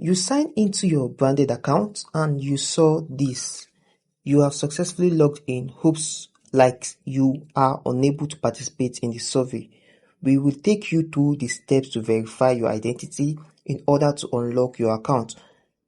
You sign into your branded account and you saw this. You have successfully logged in. Hopes like you are unable to participate in the survey. We will take you through the steps to verify your identity in order to unlock your account.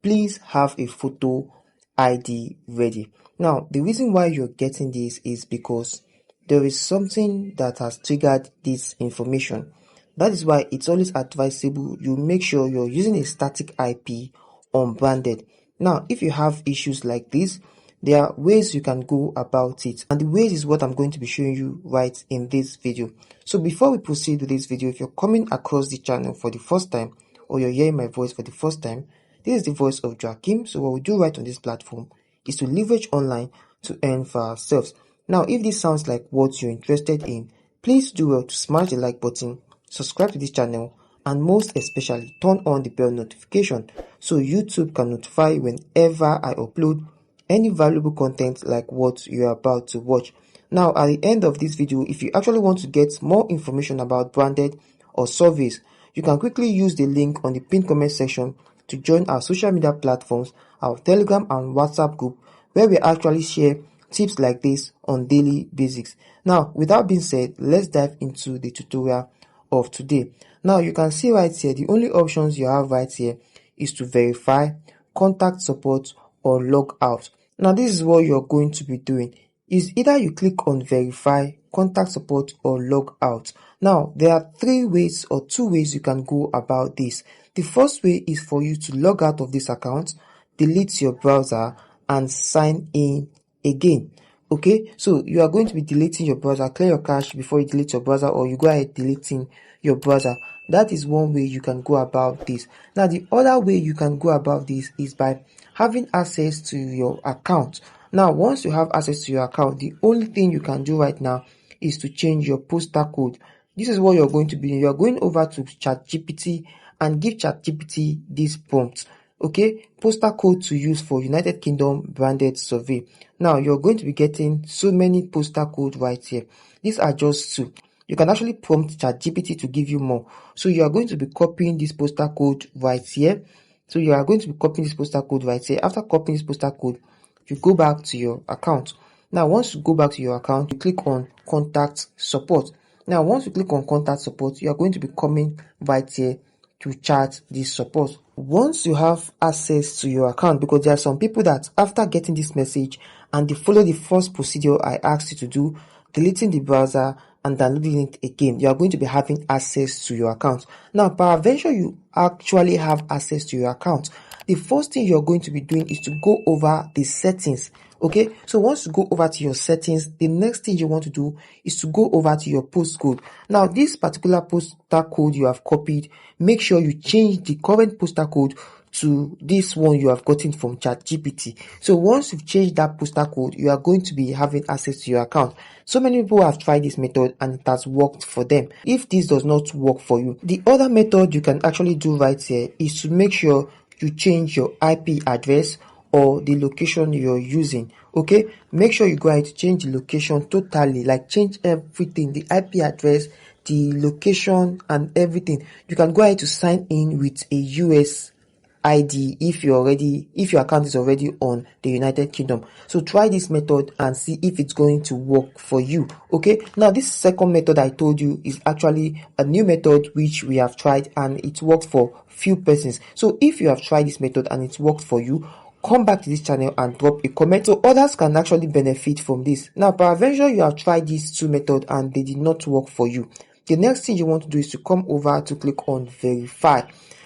Please have a photo ID ready. Now, the reason why you're getting this is because there is something that has triggered this information. That is why it's always advisable you make sure you're using a static IP unbranded. Now, if you have issues like this, there are ways you can go about it, and the ways is what I'm going to be showing you right in this video. So before we proceed with this video, if you're coming across the channel for the first time or you're hearing my voice for the first time, this is the voice of Joaking. So what we do right on this platform is to leverage online to earn for ourselves. Now, if this sounds like what you're interested in, please do well to smash the like button, subscribe to this channel, and most especially turn on the bell notification so YouTube can notify you whenever I upload any valuable content like what you're about to watch. Now, at the end of this video, if you actually want to get more information about branded or surveys, you can quickly use the link on the pinned comment section to join our social media platforms, our Telegram and WhatsApp group, where we actually share tips like this on daily basis. Now, with that being said, let's dive into the tutorial of today. Now, you can see right here, the only options you have right here is to verify, contact support, or log out. Now, this is what you're going to be doing. Is either you click on verify, contact support, or log out. Now, there are two ways you can go about this. The first way is for you to log out of this account, delete your browser, and sign in again. Okay, so you are going to be deleting your browser. Clear your cache before you delete your browser, or you go ahead deleting your browser. That is one way you can go about this. Now, the other way you can go about this is by having access to your account. Now, once you have access to your account, the only thing you can do right now is to change your postal code. This is what you're going to be doing. You're going over to ChatGPT and give ChatGPT this prompt. Okay, postal code to use for United Kingdom branded survey. Now, you're going to be getting so many postal codes right here. These are just two. You can actually prompt ChatGPT to give you more. So you are going to be copying this postal code right here. So you are going to be copying this postal code right here. After copying this postal code, you go back to your account. Now, once you go back to your account, you click on contact support. Now, once you click on contact support, you are going to be coming right here to chat this support. Once you have access to your account, because there are some people that after getting this message and they follow the first procedure I asked you to do, deleting the browser and downloading it again, you are going to be having access to your account. Now, peradventure you actually have access to your account, the first thing you're going to be doing is to go over the settings. Okay, so once you go over to your settings, the next thing you want to do is to go over to your postcode. Now, this particular postal code you have copied, make sure you change the current postal code to this one you have gotten from ChatGPT. So once you've changed that postal code, you are going to be having access to your account. So many people have tried this method and it has worked for them. If this does not work for you, the other method you can actually do right here is to make sure you change your IP address or the location you're using. Okay, make sure you go ahead to change the location totally, like change everything, the IP address, the location, and everything. You can go ahead to sign in with a US ID if your account is already on the United Kingdom. So try this method and see if it's going to work for you. Okay, now this second method I told you is actually a new method which we have tried and it worked for few persons. So if you have tried this method and it worked for you, come back to this channel and drop a comment so others can actually benefit from this. Now, peradventure you have tried these two methods and they did not work for you, the next thing you want to do is to come over to click on verify.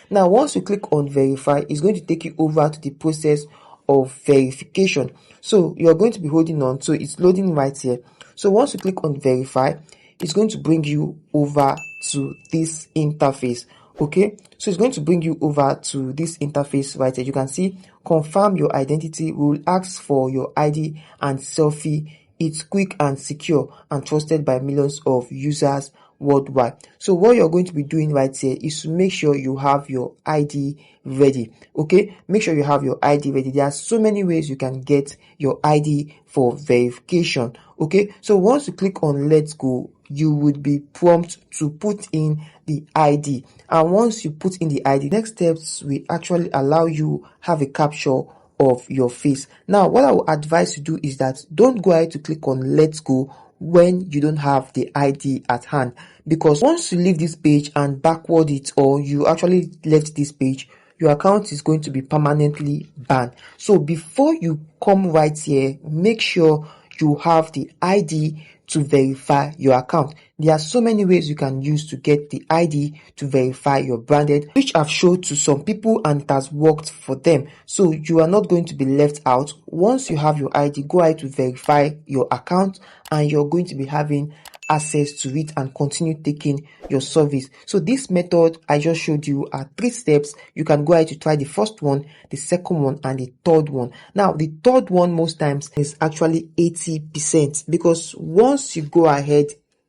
Now, once you click on verify, it's going to take you over to the process of verification. So you're going to be holding on, so it's loading right here. So once you click on verify, it's going to bring you over to this interface. Okay, so it's going to bring you over to this interface right here. You can see confirm your identity. We will ask for your ID and selfie. It's quick and secure and trusted by millions of users worldwide. So what you're going to be doing right here is to make sure you have your ID ready. Okay, make sure you have your ID ready. There are so many ways you can get your ID for verification. Okay, so once you click on let's go, you would be prompted to put in the ID. And once you put in the ID, next steps will actually allow you have a capture of your face. Now, what I would advise you do is that don't go ahead to click on let's go when you don't have the ID at hand, because once you leave this page and backward it, or you actually left this page, your account is going to be permanently banned. So before you come right here, make sure you have the ID to verify your account. There are so many ways you can use to get the ID to verify your branded, which I've showed to some people and it has worked for them. So you are not going to be left out. Once you have your ID, go ahead to verify your account and you're going to be having access to it and continue taking your service. So this method I just showed you are 3 steps. You can go ahead to try the first one, the second one, and the third one. Now the third one most times is actually 80%, because once you go ahead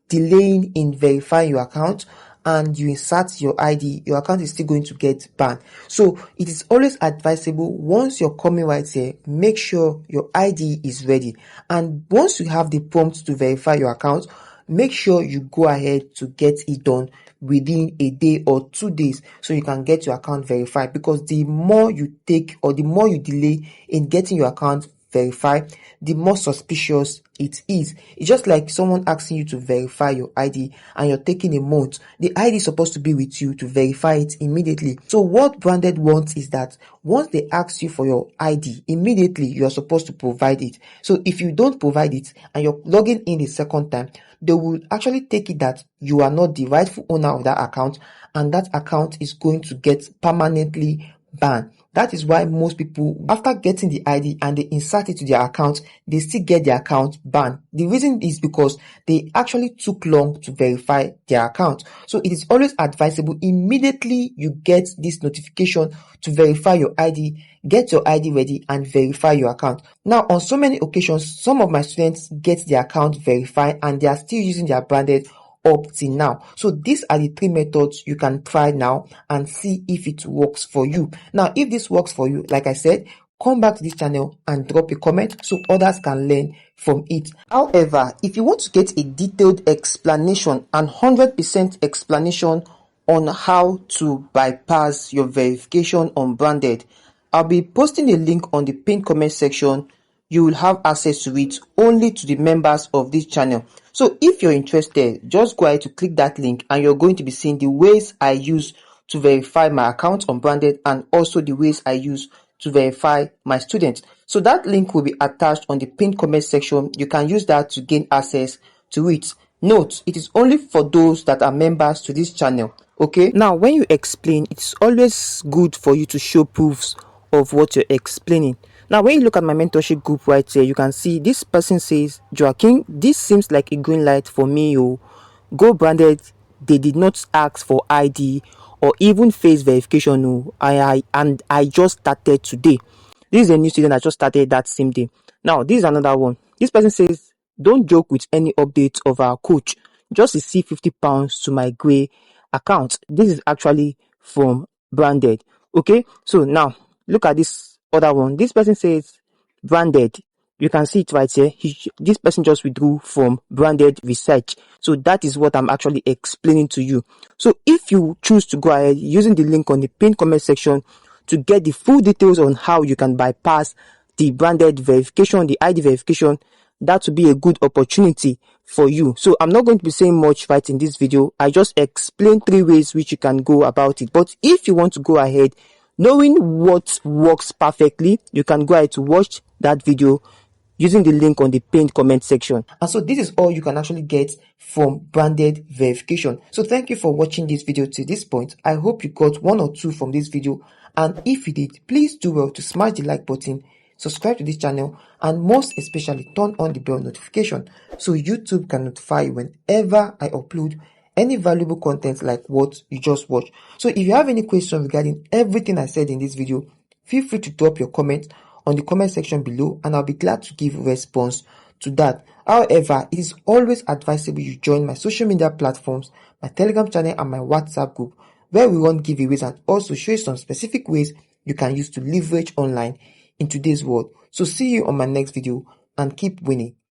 delaying in verifying your account and you insert your ID, your account is still going to get banned. So it is always advisable, once you're coming right here, make sure your ID is ready. And once you have the prompt to verify your account, make sure you go ahead to get it done within a day or 2 days so you can get your account verified, because the more you take or the more you delay in getting your account verified, the more suspicious it is. It's just like someone asking you to verify your ID and you're taking a month. The ID is supposed to be with you to verify it immediately. So what branded wants is that once they ask you for your ID, immediately you're supposed to provide it. So if you don't provide it and you're logging in the second time, they will actually take it that you are not the rightful owner of that account, and that account is going to get permanently banned. That is why most people, after getting the ID and they insert it to their account, they still get their account banned. The reason is because they actually took long to verify their account. So it is always advisable, immediately you get this notification to verify your ID, get your ID ready and verify your account. Now, on so many occasions, some of my students get their account verified and they are still using their branded up till now. So these are the 3 methods you can try now and see if it works for you. Now, if this works for you, like I said, come back to this channel and drop a comment so others can learn from it. However, if you want to get a detailed explanation and 100% explanation on how to bypass your verification on branded, I'll be posting a link on the pinned comment section. You will have access to it only to the members of this channel. So if you're interested, just go ahead to click that link and you're going to be seeing the ways I use to verify my account on branded and also the ways I use to verify my students. So that link will be attached on the pinned comment section. You can use that to gain access to it. Note, it is only for those that are members to this channel. Okay, now when you explain, it's always good for you to show proofs of what you're explaining. Now when you look at my mentorship group right here, you can see this person says, Joaking, this seems like a green light for me. Go branded, they did not ask for ID or even face verification. I just started today. This is a new student that just started that same day. Now this is another one. This person says, don't joke with any updates of our coach, just receive £50 to my gray account. This is actually from branded. Okay, so now look at this other one. This person says branded, you can see it right here. This person just withdrew from branded research. So that is what I'm actually explaining to you. So if you choose to go ahead using the link on the pinned comment section to get the full details on how you can bypass the branded verification, the ID verification, that would be a good opportunity for you. So I'm not going to be saying much right in this video. I just explained 3 ways which you can go about it. But if you want to go ahead knowing what works perfectly, you can go ahead to watch that video using the link on the pinned comment section. And so this is all you can actually get from branded verification. So thank you for watching this video to this point. I hope you got 1 or 2 from this video. And if you did, please do well to smash the like button, subscribe to this channel, and most especially turn on the bell notification so YouTube can notify you whenever I upload any valuable content like what you just watched. So if you have any questions regarding everything I said in this video, feel free to drop your comment on the comment section below and I'll be glad to give response to that. However, it is always advisable you join my social media platforms, my Telegram channel and my WhatsApp group, where we run giveaways and also show you some specific ways you can use to leverage online in today's world. So see you on my next video and keep winning.